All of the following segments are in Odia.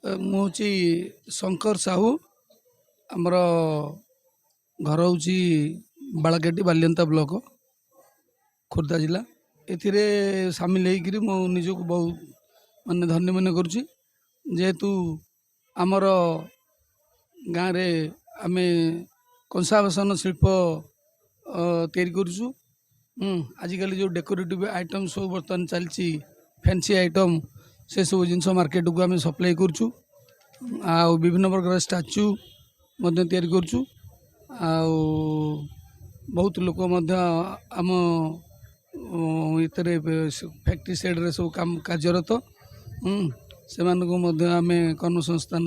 ମୁଁ ହେଉଛି ଶଙ୍କର ସାହୁ। ଆମର ଘର ହେଉଛି ବାଳକାଟି ବାଲିଅନ୍ତା ବ୍ଲକ, ଖୋର୍ଦ୍ଧା ଜିଲ୍ଲା। ଏଥିରେ ସାମିଲ ହେଇକରି ମୁଁ ନିଜକୁ ବହୁତ ମାନେ ଧନ୍ୟ ମନେ କରୁଛି, ଯେହେତୁ ଆମର ଗାଁରେ ଆମେ କଂସା ବାସନ ଶିଳ୍ପ ତିଆରି କରୁଛୁ। ଆଜିକାଲି ଯେଉଁ ଡେକୋରେଟିଭ୍ ଆଇଟମ୍ ସବୁ ବର୍ତ୍ତମାନ ଚାଲିଛି, ଫ୍ୟାନ୍ସି ଆଇଟମ୍, ସେସବୁ ଜିନିଷ ମାର୍କେଟକୁ ଆମେ ସପ୍ଲାଇ କରୁଛୁ। ଆଉ ବିଭିନ୍ନ ପ୍ରକାର ଷ୍ଟାଚୁ ମଧ୍ୟ ତିଆରି କରୁଛୁ। ଆଉ ବହୁତ ଲୋକ ମଧ୍ୟ ଆମ ଏଥିରେ ଫ୍ୟାକ୍ଟ୍ରି ସାଇଡ଼୍ରେ ସବୁ କାମ କାର୍ଯ୍ୟରତ। ସେମାନଙ୍କୁ ମଧ୍ୟ ଆମେ କର୍ମସଂସ୍ଥାନ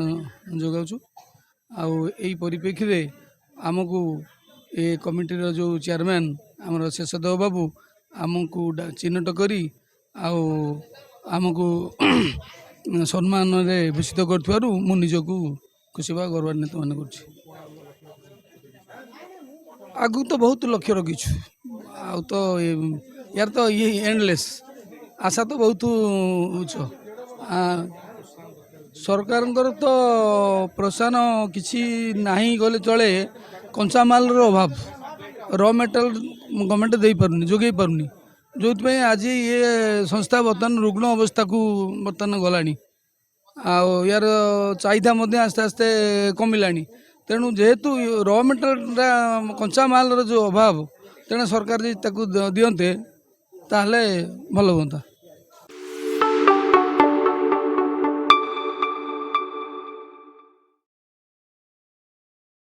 ଯୋଗାଉଛୁ। ଆଉ ଏଇ ପରିପ୍ରେକ୍ଷୀରେ ଆମକୁ ଏ କମିଟିର ଯେଉଁ ଚେୟାରମ୍ୟାନ୍ ଆମର ଶେଷଦେବ ବାବୁ ଆମକୁ ଚିହ୍ନଟ କରି ଆଉ ଆମକୁ ସମ୍ମାନରେ ଭୂଷିତ କରିଥିବାରୁ ମୁଁ ନିଜକୁ ଖୁସି ବା ଗୌରବାନ୍ୱିତ ମନେ କରୁଛି। ଆଗକୁ ତ ବହୁତ ଲକ୍ଷ୍ୟ ରଖିଛୁ, ଆଉ ତ ୟାର ତ ଇଏ ଏଣ୍ଡଲେସ୍, ଆଶା ତ ବହୁତ ଉଚ୍ଚ। ସରକାରଙ୍କର ତ ପ୍ରୋତ୍ସାହନ କିଛି ନାହିଁ କହିଲେ ଚଳେ। କଞ୍ଚାମାଲର ଅଭାବ, ର ମେଟେରିଆଲ ଗଭର୍ଣ୍ଣମେଣ୍ଟ ଦେଇପାରୁନି, ଯୋଗାଇ ପାରୁନି, ଯେଉଁଥିପାଇଁ ଆଜି ଇଏ ସଂସ୍ଥା ବର୍ତ୍ତମାନ ରୁଗ୍ଣ ଅବସ୍ଥାକୁ ବର୍ତ୍ତମାନ ଗଲାଣି। ଆଉ ୟାର ଚାହିଦା ମଧ୍ୟ ଆସ୍ତେ ଆସ୍ତେ କମିଲାଣି। ତେଣୁ ଯେହେତୁ ର ମେଟେରିଆଲଟା କଞ୍ଚାମାଲର ଯେଉଁ ଅଭାବ, ତେଣୁ ସରକାର ଯଦି ତାକୁ ଦିଅନ୍ତେ ତାହେଲେ ଭଲ ହୁଅନ୍ତା।